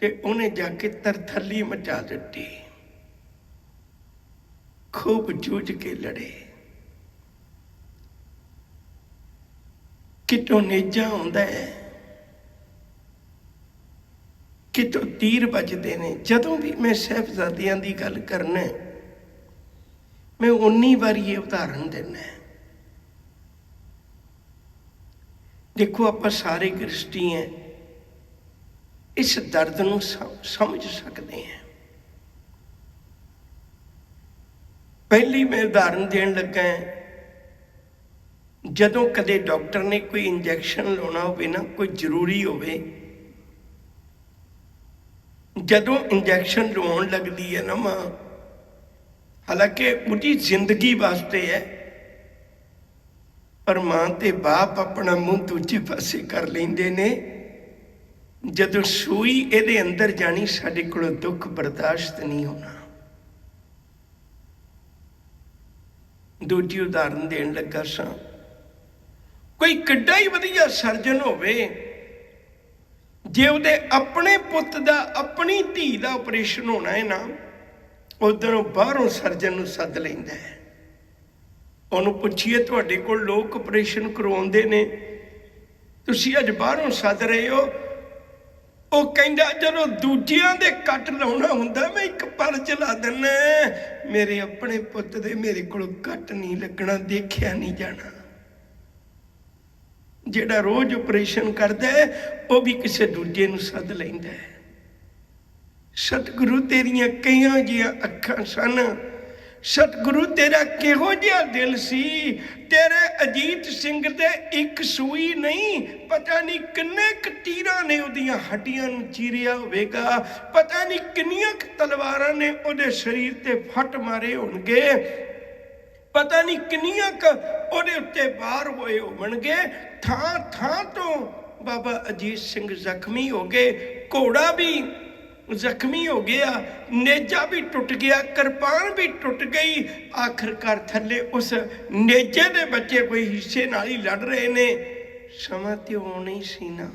ते उन्हें जाके तरथली मचा दित्ती। खूब जूझ के लड़े, कितों नेजा आउंदा है, कितों तीर बजते ने। जदों भी मैं साहिबजादियां दी गल करना, मैं 19 बारी ये उदाहरण देना है। देखो आपां सारे गृहस्थी हैं, इस दर्द नूं समझ सकते हैं। पहली मैं उदाहरण देन लगा है, जदों कदे डॉक्टर ने कोई इंजैक्शन लाउणा होवे ना, कोई जरूरी होवे, जदों इंजैक्शन लवाउण लगदी है ना मां, हालांकि उहदी जिंदगी वास्ते है, पर मां ते बाप अपना मुंह दूजे पासे कर लेंदे ने। जदों सूई इहदे अंदर जानी, साडे कोलों दुख बर्दाश्त नहीं होना। दूजी उदाहरण देन लगा सा, कोई किड्डा ही वधिया सर्जन होवे, जे उहदे अपने पुत दा अपनी धी दा ऑपरेशन होना है ना, उधरों बाहरों सर्जन नूं सद लैंदा है। उहनूं पुछिए तुहाडे कोल लोग ऑपरेशन करवाउंदे ने, तुसीं अज बाहरों सद रहे हो? ਉਹ ਕਹਿੰਦਾ ਜਦੋਂ ਦੂਜਿਆਂ ਦੇ ਕੱਟ ਲਾਉਣਾ ਹੁੰਦਾ ਮੈਂ ਇੱਕ ਪਰਚ ਲਾ ਦਿੰਦਾ, ਮੇਰੇ ਆਪਣੇ ਪੁੱਤ ਦੇ ਮੇਰੇ ਕੋਲ ਕੱਟ ਨਹੀਂ ਲੱਗਣਾ, ਦੇਖਿਆ ਨਹੀਂ ਜਾਣਾ। ਜਿਹੜਾ ਰੋਜ਼ ਆਪਰੇਸ਼ਨ ਕਰਦਾ ਉਹ ਵੀ ਕਿਸੇ ਦੂਜੇ ਨੂੰ ਸੱਦ ਲੈਂਦਾ ਹੈ। ਸਤਿਗੁਰੂ ਤੇਰੀਆਂ ਕਈਆਂ ਜਿਹੀਆਂ ਅੱਖਾਂ ਸਨ, सतगुरु तेरा किहो जिहा दिल सी, तेरे अजीत सिंह दे एक सूई नहीं, पता नहीं किन्ने क तीरां ने उहदियां हड्डियां नूं चीरिया होवेगा, पता नहीं किन्नियां क तलवारां ने उहदे शरीर ते फट मारे होणगे। ਪਤਾ ਨਹੀਂ ਕਿੰਨੀਆਂ ਕ ਉਹਦੇ ਉੱਤੇ ਵਾਰ ਹੋਏ ਹੋਣਗੇ। ਥਾਂ ਥਾਂ ਤੋਂ ਬਾਬਾ ਅਜੀਤ ਸਿੰਘ ਜ਼ਖਮੀ ਹੋ ਗਏ, ਘੋੜਾ ਵੀ ਜ਼ਖਮੀ ਹੋ ਗਿਆ, ਨੇਜਾ ਵੀ ਟੁੱਟ ਗਿਆ, ਕਿਰਪਾਨ ਵੀ ਟੁੱਟ ਗਈ। ਆਖਰਕਾਰ ਥੱਲੇ ਉਸ ਨੇਜੇ ਦੇ ਬੱਚੇ ਕੋਈ ਹਿੱਸੇ ਨਾਲ ਹੀ ਲੜ ਰਹੇ ਨੇ। ਸਮਾਂ ਤੇ ਆਉਣਾ ਹੀ ਸੀ ਨਾ।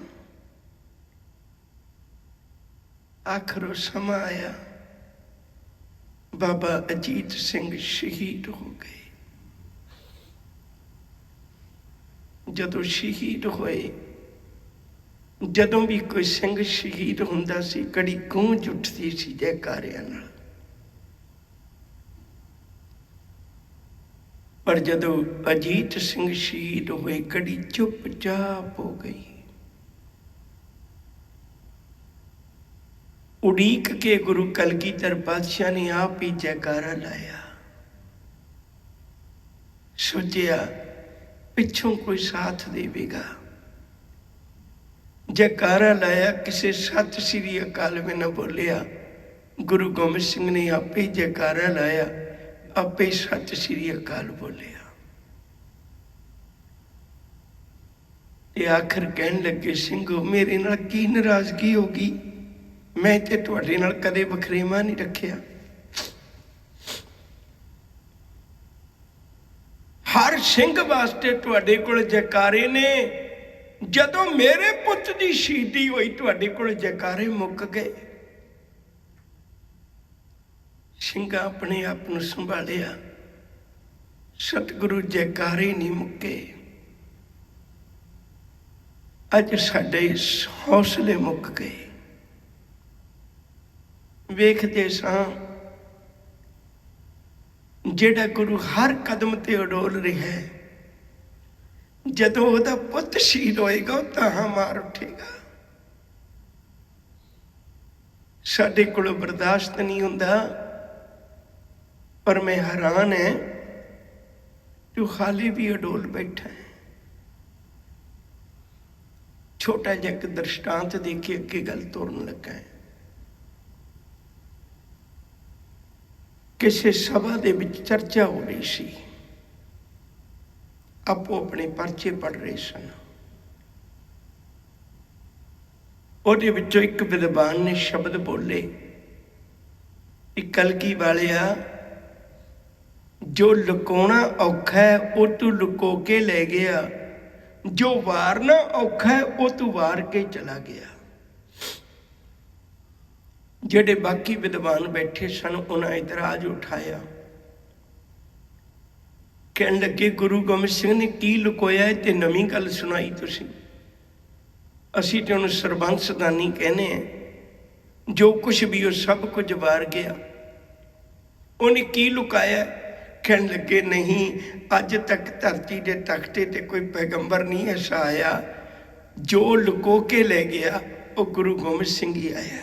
ਆਖਰ ਉਹ ਸਮਾਂ ਆਇਆ, ਬਾਬਾ ਅਜੀਤ ਸਿੰਘ ਸ਼ਹੀਦ ਹੋ ਗਏ। ਜਦੋਂ ਸ਼ਹੀਦ ਹੋਏ, ਜਦੋਂ ਵੀ ਕੋਈ ਸਿੰਘ ਸ਼ਹੀਦ ਹੁੰਦਾ ਸੀ, ਕੜੀ ਗੂੰਜ ਉੱਠਦੀ ਸੀ ਜੈਕਾਰਿਆਂ ਨਾਲ। ਪਰ ਜਦੋਂ ਅਜੀਤ ਸਿੰਘ ਸ਼ਹੀਦ ਹੋਏ, ਕੜੀ ਚੁੱਪਚਾਪ ਹੋ ਗਈ। ਉਡੀਕ ਕੇ ਗੁਰੂ ਕਲਗੀਧਰ ਪਾਤਸ਼ਾਹ ਨੇ ਆਪ ਹੀ ਜੈਕਾਰਾ ਲਾਇਆ। ਸੋਚਿਆ ਪਿੱਛੋਂ ਕੋਈ ਸਾਥ ਦੇਵੇਗਾ। ਜੈਕਾਰਾ ਲਾਇਆ, ਕਿਸੇ ਸਤਿ ਸ੍ਰੀ ਅਕਾਲ ਵੀ ਨਾ ਬੋਲਿਆ। ਗੁਰੂ ਗੋਬਿੰਦ ਸਿੰਘ ਨੇ ਆਪੇ ਹੀ ਜੈਕਾਰਾ ਲਾਇਆ, ਆਪੇ ਸਤਿ ਸ੍ਰੀ ਅਕਾਲ ਬੋਲਿਆ। ਤੇ ਆਖਰ ਕਹਿਣ ਲੱਗੇ, ਸਿੰਘੋ ਮੇਰੇ ਨਾਲ ਕੀ ਨਾਰਾਜ਼ਗੀ ਹੋ ਗਈ? ਮੈਂ ਤੇ ਤੁਹਾਡੇ ਨਾਲ ਕਦੇ ਵਖਰੇਵਾਂ ਨਹੀਂ ਰੱਖਿਆ। ਹਰ ਸਿੰਘ ਵਾਸਤੇ ਤੁਹਾਡੇ ਕੋਲ ਜੈਕਾਰੇ ਨੇ। ਜਦੋਂ ਮੇਰੇ ਪੁੱਤ ਦੀ ਸ਼ਹੀਦੀ ਹੋਈ, ਤੁਹਾਡੇ ਕੋਲ ਜੈਕਾਰੇ ਮੁੱਕ ਗਏ। ਸਿੰਘਾਂ ਆਪਣੇ ਆਪ ਨੂੰ ਸੰਭਾਲਿਆ। ਸਤਿਗੁਰੂ ਜੈਕਾਰੇ ਨਹੀਂ ਮੁੱਕੇ, ਅੱਜ ਸਾਡੇ ਹੌਸਲੇ ਮੁੱਕ ਗਏ। ਵੇਖਦੇ ਸਾਂ ਜਿਹੜਾ ਗੁਰੂ ਹਰ ਕਦਮ ਤੇ ਅਡੋਲ ਰਿਹਾ ਹੈ, ਜਦੋਂ ਉਹਦਾ ਪੁੱਤ ਸ਼ਹੀਦ ਹੋਏਗਾ, ਉਹ ਤਾਂ ਮਾਰ ਉੱਠੇਗਾ। ਸਾਡੇ ਕੋਲ ਬਰਦਾਸ਼ਤ ਨਹੀਂ ਹੁੰਦਾ। ਪਰ ਮੈਂ ਹੈਰਾਨ ਹੈ, ਤੂੰ ਹਾਲੇ ਵੀ ਅਡੋਲ ਬੈਠਾ ਹੈ। ਛੋਟਾ ਜਿਹਾ ਇੱਕ ਦ੍ਰਿਸ਼ਟਾਂਤ ਦੇ ਕੇ ਅੱਗੇ ਗੱਲ ਤੋਰਨ ਲੱਗਾ ਹੈ। ਕਿਸੇ ਸਭਾ ਦੇ ਵਿੱਚ ਚਰਚਾ ਹੋ ਰਹੀ ਸੀ। ਆਪੋ ਆਪਣੇ ਪਰਚੇ ਪੜ੍ਹ ਰਹੇ ਸਨ। ਉਹਦੇ ਵਿੱਚੋਂ ਇੱਕ ਵਿਦਵਾਨ ਨੇ ਸ਼ਬਦ ਬੋਲੇ, ਕਲਗੀ ਵਾਲਿਆ, ਜੋ ਲੁਕਾਉਣਾ ਔਖਾ ਹੈ ਉਹ ਤੂੰ ਲੁਕੋ ਕੇ ਲੈ ਗਿਆ, ਜੋ ਵਾਰਨਾ ਔਖਾ ਹੈ ਉਹ ਤੂੰ ਵਾਰ ਕੇ ਚਲਾ ਗਿਆ। ਜਿਹੜੇ ਬਾਕੀ ਵਿਦਵਾਨ ਬੈਠੇ ਸਨ, ਉਹਨਾਂ ਇਤਰਾਜ਼ ਉਠਾਇਆ। ਕਹਿਣ ਲੱਗੇ, ਗੁਰੂ ਗੋਬਿੰਦ ਸਿੰਘ ਨੇ ਕੀ ਲੁਕੋਇਆ ਤੇ ਨਵੀਂ ਗੱਲ ਸੁਣਾਈ ਤੁਸੀਂ। ਅਸੀਂ ਤੇ ਉਹਨੂੰ ਸਰਬੰਸ ਦਾਨੀ ਕਹਿੰਦੇ ਹਾਂ। ਜੋ ਕੁਛ ਵੀ ਉਹ ਸਭ ਕੁਝ ਵਾਰ ਗਿਆ। ਉਹਨੇ ਕੀ ਲੁਕਾਇਆ? ਕਹਿਣ ਲੱਗੇ, ਨਹੀਂ, ਅੱਜ ਤੱਕ ਧਰਤੀ ਦੇ ਤਖਤੇ ਤੇ ਕੋਈ ਪੈਗੰਬਰ ਨਹੀਂ ਐਸਾ ਆਇਆ। ਜੋ ਲੁਕੋ ਕੇ ਲੈ ਗਿਆ ਉਹ ਗੁਰੂ ਗੋਬਿੰਦ ਸਿੰਘ ਹੀ ਆਇਆ।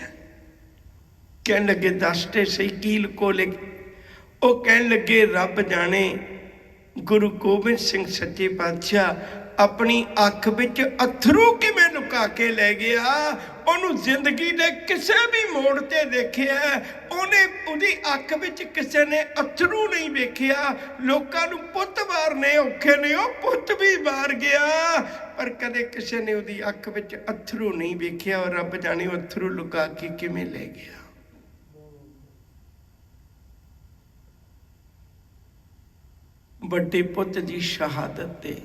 ਕਹਿਣ ਲੱਗੇ, ਦੱਸ ਤੇ ਸਹੀ ਕੀ ਲੁਕੋ ਲੈ? ਉਹ ਕਹਿਣ ਲੱਗੇ, ਰੱਬ ਜਾਣੇ, ਗੁਰੂ ਗੋਬਿੰਦ ਸਿੰਘ ਸੱਚੇ ਪਾਤਸ਼ਾਹ ਆਪਣੀ ਅੱਖ ਵਿੱਚ ਅਥਰੂ ਕਿਵੇਂ ਲੁਕਾ ਕੇ ਲੈ ਗਿਆ। ਉਹਨੂੰ ਜ਼ਿੰਦਗੀ ਦੇ ਕਿਸੇ ਵੀ ਮੋੜ ਤੇ ਦੇਖਿਆ, ਉਹਦੀ ਅੱਖ ਵਿੱਚ ਕਿਸੇ ਨੇ ਅਥਰੂ ਨਹੀਂ ਵੇਖਿਆ। ਲੋਕਾਂ ਨੂੰ ਪੁੱਤ ਵਾਰਨੇ ਔਖੇ ਨੇ, ਉਹ ਪੁੱਤ ਵੀ ਵਾਰ ਗਿਆ, ਪਰ ਕਦੇ ਕਿਸੇ ਨੇ ਉਹਦੀ ਅੱਖ ਵਿੱਚ ਅਥਰੂ ਨਹੀਂ ਵੇਖਿਆ। ਔਰ ਰੱਬ ਜਾਣੇ ਉਹ ਅਥਰੂ ਲੁਕਾ ਕੇ ਕਿਵੇਂ ਲੈ ਗਿਆ। ਵੱਡੇ ਪੁੱਤ ਦੀ ਸ਼ਹਾਦਤ ਤੇ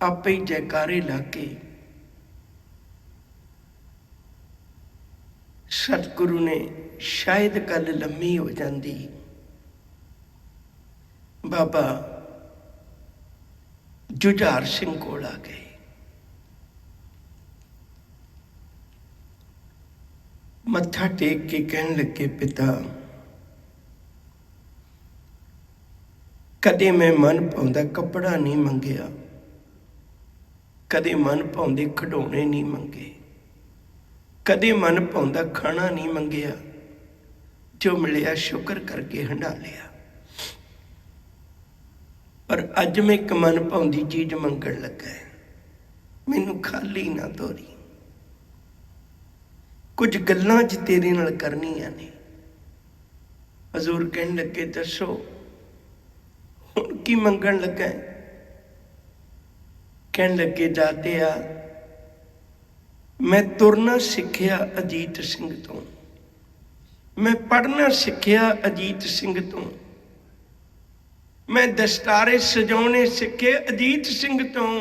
ਆਪੇ ਹੀ ਜੈਕਾਰੇ ਲਾ ਕੇ ਸਤਿਗੁਰੂ ਨੇ, ਸ਼ਾਇਦ ਗੱਲ ਲੰਮੀ ਹੋ ਜਾਂਦੀ, ਬਾਬਾ ਜੁਝਾਰ ਸਿੰਘ ਕੋਲ ਆ ਗਏ। ਮੱਥਾ ਟੇਕ ਕੇ ਕਹਿਣ ਲੱਗੇ, ਪਿਤਾ, ਕਦੇ ਮੈਂ ਮਨ ਭਾਉਂਦਾ ਕੱਪੜਾ ਨਹੀਂ ਮੰਗਿਆ, ਕਦੇ ਮਨ ਭਾਉਂਦੇ ਖਿਡੌਣੇ ਨਹੀਂ ਮੰਗੇ, ਕਦੇ ਮਨ ਭਾਉਂਦਾ ਖਾਣਾ ਨਹੀਂ ਮੰਗਿਆ। ਜੋ ਮਿਲਿਆ ਸ਼ੁਕਰ ਕਰਕੇ ਹੰਢਾ ਲਿਆ। ਪਰ ਅੱਜ ਮੈਂ ਇੱਕ ਮਨ ਭਾਉਂਦੀ ਚੀਜ਼ ਮੰਗਣ ਲੱਗਾ, ਮੈਨੂੰ ਖਾਲੀ ਨਾ ਤੋਰੀ। ਕੁਝ ਗੱਲਾਂ 'ਚ ਤੇਰੇ ਨਾਲ ਕਰਨੀਆਂ ਨੇ। ਹਜ਼ੂਰ ਕਹਿਣ ਲੱਗੇ, ਦੱਸੋ। ਕੀ ਮੰਗਣ ਲੱਗਾ? ਕਹਿਣ ਲੱਗੇ, ਦਾਤਿਆ ਮੈਂ ਤੁਰਨਾ ਸਿੱਖਿਆ ਅਜੀਤ ਸਿੰਘ ਤੋਂ, ਮੈਂ ਪੜ੍ਹਨਾ ਸਿੱਖਿਆ ਅਜੀਤ ਸਿੰਘ ਤੋਂ, ਮੈਂ ਦਸਤਾਰੇ ਸਜਾਉਣੇ ਸਿੱਖੇ ਅਜੀਤ ਸਿੰਘ ਤੋਂ,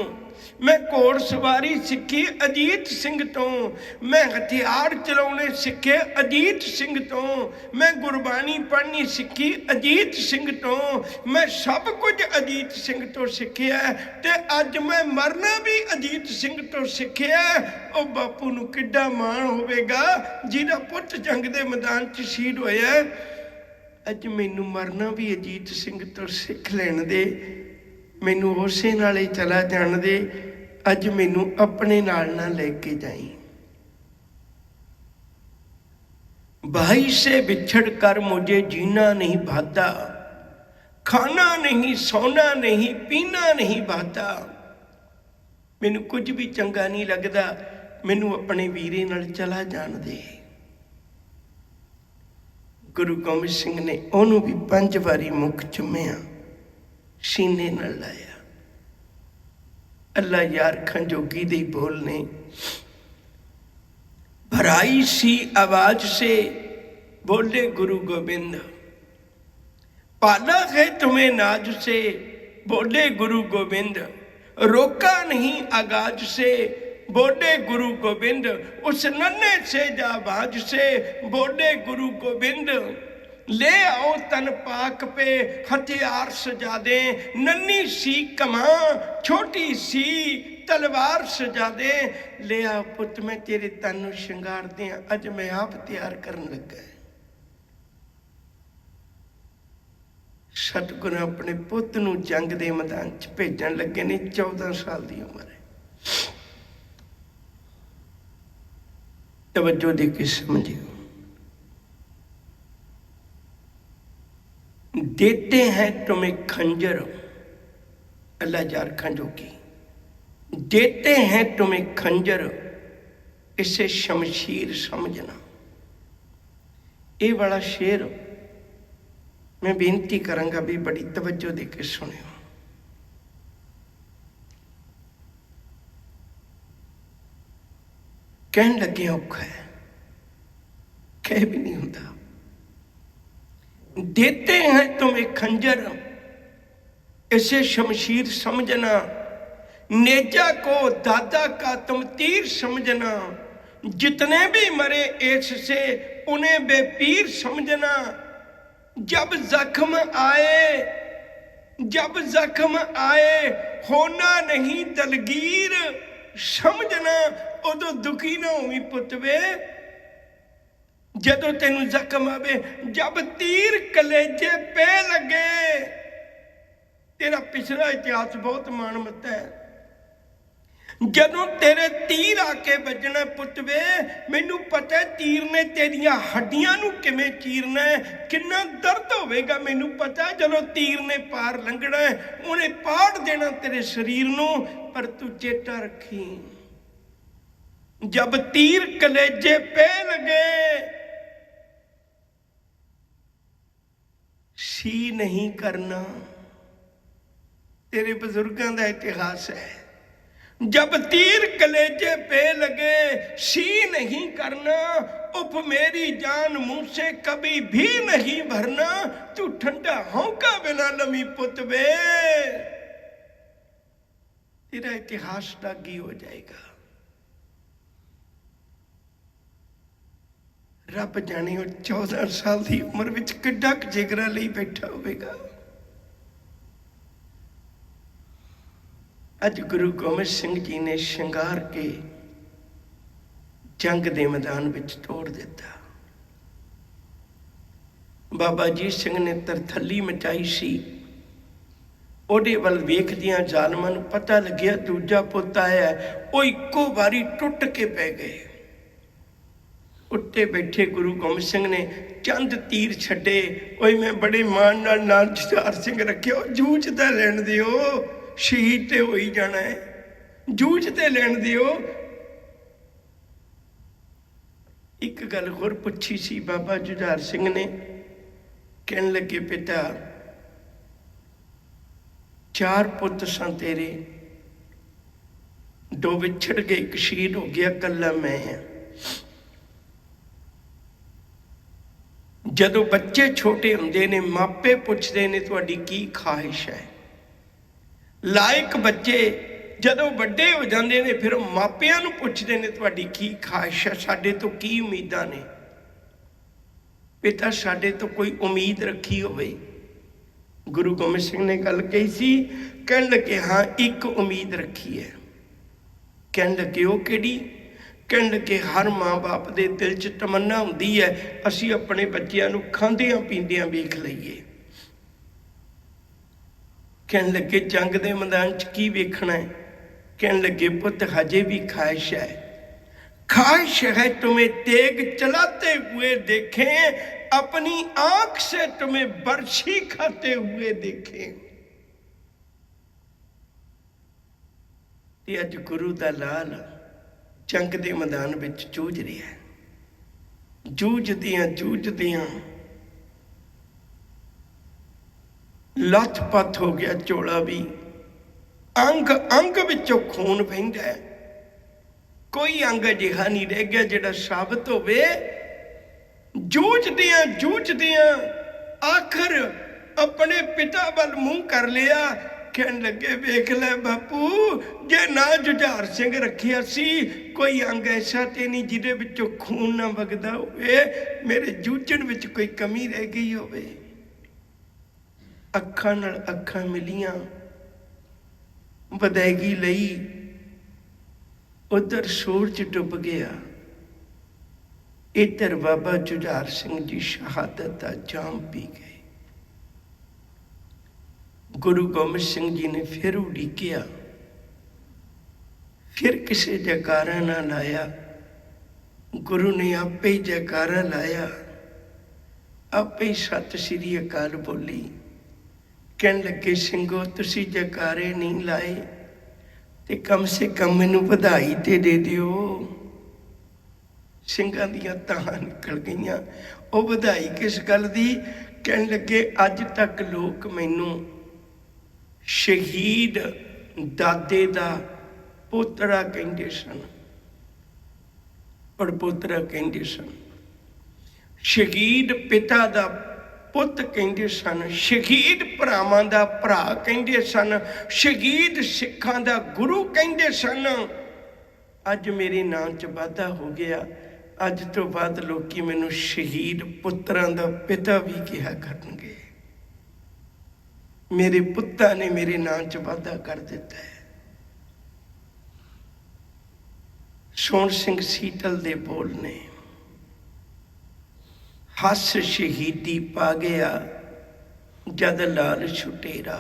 ਮੈਂ ਘੋੜ ਸਵਾਰੀ ਸਿੱਖੀ ਅਜੀਤ ਸਿੰਘ ਤੋਂ, ਮੈਂ ਹਥਿਆਰ ਚਲਾਉਣੇ ਸਿੱਖੇ ਅਜੀਤ ਸਿੰਘ ਤੋਂ, ਮੈਂ ਗੁਰਬਾਣੀ ਪੜ੍ਹਨੀ ਸਿੱਖੀ ਅਜੀਤ ਸਿੰਘ ਤੋਂ, ਮੈਂ ਸਭ ਕੁਝ ਅਜੀਤ ਸਿੰਘ ਤੋਂ ਸਿੱਖਿਆ ਤੇ ਅੱਜ ਮੈਂ ਮਰਨਾ ਵੀ ਅਜੀਤ ਸਿੰਘ ਤੋਂ ਸਿੱਖਿਆ। ਉਹ ਬਾਪੂ ਨੂੰ ਕਿੱਡਾ ਮਾਣ ਹੋਵੇਗਾ ਜਿਹਦਾ ਪੁੱਤ ਜੰਗ ਦੇ ਮੈਦਾਨ 'ਚ ਸ਼ਹੀਦ ਹੋਇਆ। ਅੱਜ ਮੈਨੂੰ ਮਰਨਾ ਵੀ ਅਜੀਤ ਸਿੰਘ ਤੋਂ ਸਿੱਖ ਲੈਣ ਦੇ, ਮੈਨੂੰ ਉਸੇ ਨਾਲ ਹੀ ਚਲਾ ਜਾਣ ਦੇ, ਅੱਜ ਮੈਨੂੰ ਆਪਣੇ ਨਾਲ ਨਾ ਲੈ ਕੇ ਜਾਈ। भाई से बिछड़ कर मुझे जीना नहीं भाता, खाना नहीं सोना नहीं पीना नहीं भाता। मैनू कुछ भी चंगा नहीं लगता, मैनू अपने वीरे नाल चला जान दे। गुरु गोबिंद सिंह ने ओनू भी 5 वारी मुख चुमिया, सीने नाल लाया। अल्लाह यार खंजोगी दे बोलने, भराई सी आवाज से बोले गुरु गोबिंद, पाला है तुम्हें नाज से बोले गुरु गोबिंद, रोका नहीं आगाज से बोले गुरु गोबिंद, उस नन्हे से जाबाज से बोले गुरु गोबिंद, ले आओ तन पाक पे हथियार सजा दे, नन्ही सी कमां छोटी सी तलवार सजा दे। ले आ पुत मैं तेरे तन नूं शंगार दियां, अज मैं आप तैयार करन लगा। सतगुरु अपने पुत नूं जंग दे मैदान च भेजण लगे ने। 14 साल दी उम्र है। तवज्जो दे के समझियो। देते हैं तुम्हें खंजर, अल्लाह जार खंजोगी, देते हैं तुम्हें खंजर, इसे शमशीर समझना। ये वाला शेर मैं बेनती करांगा भी बड़ी तवज्जो दे के सुनियो। कहन लगे औखा है, कह भी नहीं होता। देते हैं तुम्हें खंजर, इसे शमशीर समझना, नेजा को दादा का तुम तीर समझना, जितने भी मरे इससे उन्हें बेपीर समझना। जब जख्म आए, जब जख्म आए होना नहीं दलगीर समझना। उदो दुखी ना होवी पुतवे जदों तेनू जख्म आवे, जब तीर कलेजे पे लगे। तेरा पिछला इतिहास बहुत माणमत है। जदों तेरे तीर आके बजना पुतवे, मैनू पता है तीर ने तेरिया हड्डियां नू किवें चीरना है, किन्ना दर्द होवेगा मैनू पता है। जदों तीर ने पार लंघना है, उन्हें पाड़ देना तेरे शरीर नू। पर तू चेता रखी, जब तीर कलेजे पे लगे, सी नहीं करना। तेरे बुजुर्गों का इतिहास है, जब तीर कलेजे पे लगे सी नहीं करना। उफ मेरी जान मुंह से कभी भी नहीं भरना, तू ठंडा होका बिना लमी पुतवे। तेरा इतिहास दागी हो जाएगा। रब जाने वो 14 साल की उम्र में किड्डा जिगरा ले बैठा होगा। अज गुरु गोबिंद सिंह जी ने शंगार के जंग के मैदान में तोड़ दिता। बाबा अजीत सिंह ने तरथली मचाई सी। ओदे वल वेखदियां जालमां नूं पता लग्या दूजा पुत आया। वो इक्को बारी टुट के पै गए। उत्ते बैठे गुरु गोबिंद सिंह ने चंद तीर छड्डे। ओए मैं बड़े मान नाल जुझार सिंह रखे, जूझ तां लैण दिओ, शहीद ते हो ही जाना है, जूझ ते लैण दिओ। एक गल होर पुछी सी बाबा जुझार सिंह ने, कहन लगे पिता 4 ਪੁੱਤ ਸਾਂ ਤੇਰੇ, 2 ਵਿਛੜ ਗਏ, ਇੱਕ ਸ਼ਹੀਦ ਹੋ ਗਿਆ, ਇਕੱਲਾ ਮੈਂ ਆ। ਜਦੋਂ ਬੱਚੇ ਛੋਟੇ ਹੁੰਦੇ ਨੇ, ਮਾਪੇ ਪੁੱਛਦੇ ਨੇ ਤੁਹਾਡੀ ਕੀ ਖਾਹਿਸ਼ ਹੈ। ਲਾਇਕ ਬੱਚੇ ਜਦੋਂ ਵੱਡੇ ਹੋ ਜਾਂਦੇ ਨੇ, ਫਿਰ ਉਹ ਮਾਪਿਆਂ ਨੂੰ ਪੁੱਛਦੇ ਨੇ ਤੁਹਾਡੀ ਕੀ ਖਾਹਿਸ਼ ਹੈ, ਸਾਡੇ ਤੋਂ ਕੀ ਉਮੀਦਾਂ ਨੇ। ਪਿਤਾ ਸਾਡੇ ਤੋਂ ਕੋਈ ਉਮੀਦ ਰੱਖੀ ਹੋਵੇ। ਗੁਰੂ ਗੋਬਿੰਦ ਸਿੰਘ ਨੇ ਗੱਲ ਕਹੀ ਸੀ, ਕਹਿਣ ਲੱਗੇ ਹਾਂ ਇੱਕ ਉਮੀਦ ਰੱਖੀ ਹੈ। ਕਹਿਣ ਲੱਗੇ ਉਹ ਕਿਹੜੀ? ਕਹਿਣ ਲੱਗੇ ਹਰ ਮਾਂ ਬਾਪ ਦੇ ਦਿਲ 'ਚ ਤਮੰਨਾ ਹੁੰਦੀ ਹੈ ਅਸੀਂ ਆਪਣੇ ਬੱਚਿਆਂ ਨੂੰ ਖਾਂਦਿਆਂ ਪੀਂਦਿਆਂ ਵੇਖ ਲਈਏ। ਕਹਿਣ ਲੱਗੇ ਜੰਗ ਦੇ ਮੈਦਾਨ 'ਚ ਕੀ ਵੇਖਣਾ ਹੈ? ਕਹਿਣ ਲੱਗੇ ਪੁੱਤ ਹਜੇ भी ख्वाहिश है, ख्वाहिश है तुम्हें तेग चलाते हुए देखें, अपनी आंख से तुम्हें बर्छी खाते हुए देखें। ते अज गुरु दा लाल जंग दे मैदान विच जूझ रहा है। जूझदियां लथ-पथ हो गया चोला भी, अंग अंग विचों खून बहिंदा है। कोई अंग अजिहा नहीं रह गया जिहड़ा साबित होवे। जूझदियां आखिर अपने पिता वल मूँह कर लिया। कहन लगे वेख लै बापू, जे ना जुझार सिंह रखिया सी, कोई अंग ऐसा ते नहीं जिहदे विचों खून ना वगदा होवे, मेरे जूझण विच कोई कमी रह गई होवे। अखां नाल अखां मिलियां, वदैगी लई, उधर सूरज डुब गया, इधर बाबा जुझार सिंह जी शहादत दा जाम पी गए। गुरु गोबिंद सिंह जी ने फिर उड़ीकिया, फिर किसी जयकारा ना लाया। गुरु ने आपे ही जयकारा लाया, आपे ही सत श्री अकाल बोली। कहन लगे ਸਿੰਘੋ ਤੁਸੀਂ जयकारे नहीं लाए ते कम से कम मैनू बधाई ते दे दिओ। ਸਿੰਘਾਂ ਦੀਆਂ ਤਾਹਾਂ निकल गईयां। ਉਹ ਵਧਾਈ किस गल दी? कहन लगे अज तक लोग मैनू शहीद दादे दा पोतरा कहंदे सन, पड़पोतरा कहंदे सन, शहीद पिता दा पुੱਤ ਕਹਿੰਦੇ ਸਨ, ਸ਼ਹੀਦ ਭਰਾਵਾਂ ਦਾ ਭਰਾ ਕਹਿੰਦੇ ਸਨ, ਸ਼ਹੀਦ ਸਿੱਖਾਂ ਦਾ ਗੁਰੂ ਕਹਿੰਦੇ ਸਨ। ਅੱਜ ਮੇਰੇ ਨਾਂ 'ਚ ਵਾਧਾ ਹੋ ਗਿਆ। ਅੱਜ ਤੋਂ ਬਾਅਦ ਲੋਕੀ ਮੈਨੂੰ ਸ਼ਹੀਦ ਪੁੱਤਰਾਂ ਦਾ ਪਿਤਾ ਵੀ ਕਿਹਾ ਕਰਨਗੇ। ਮੇਰੇ ਪੁੱਤਾਂ ਨੇ ਮੇਰੇ ਨਾਂ 'ਚ ਵਾਧਾ ਕਰ ਦਿੱਤਾ ਹੈ। ਸੋਹਣ ਸਿੰਘ ਸੀਤਲ ਦੇ ਬੋਲ ਨੇ, हस शहीदी पा गया जद लाल छुटेरा,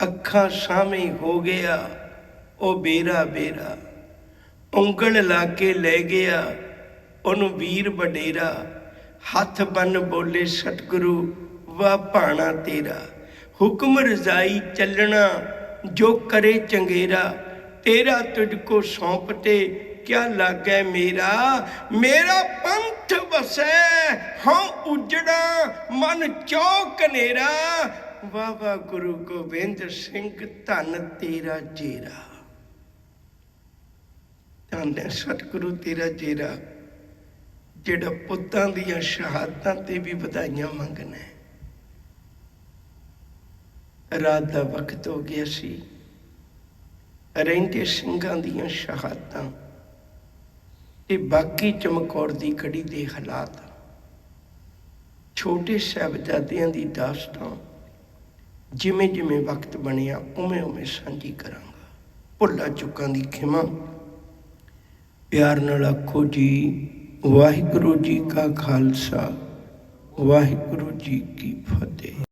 अखा सामे हो गया ओ बेरा बेरा, उंगल ला के ले गया ओनू वीर वडेरा, हथ बन बोले सतगुरु वाह भाणा तेरा, हुक्म रजाई चलना जो करे चंगेरा, तेरा तुझको सौंपते क्या लागे मेरा, मेरा पंथ बसै हाँ उजड़ा मन चौक नेरा, वाह वाह गुरु गोबिंद सिंह धन तेरा जेरा। धन है सतगुरु तेरा जेरा, जिहड़ा पुत्तां दियां शहादतां ते भी बधाइयां मंगना है। रात दा वक्त हो गया सी, रहिंदे ਸਿੰਘਾਂ ਦੀਆਂ शहादतां ਤੇ ਬਾਕੀ ਚਮਕੌਰ ਦੀ ਕੜੀ ਦੇ ਹਾਲਾਤ, ਛੋਟੇ ਸਾਹਿਬਜ਼ਾਦਿਆਂ ਦੀ ਦਾਸਤਾਨ ਜਿਵੇਂ ਜਿਵੇਂ ਵਕਤ ਬਣਿਆ ਉਵੇਂ ਉਵੇਂ ਸਾਂਝੀ ਕਰਾਂਗਾ। ਭੁੱਲਾਂ ਚੁੱਕਾਂ ਦੀ ਖਿਮਾ। ਪਿਆਰ ਨਾਲ ਆਖੋ ਜੀ ਵਾਹਿਗੁਰੂ ਜੀ ਕਾ ਖਾਲਸਾ, ਵਾਹਿਗੁਰੂ ਜੀ ਕੀ ਫਤਿਹ।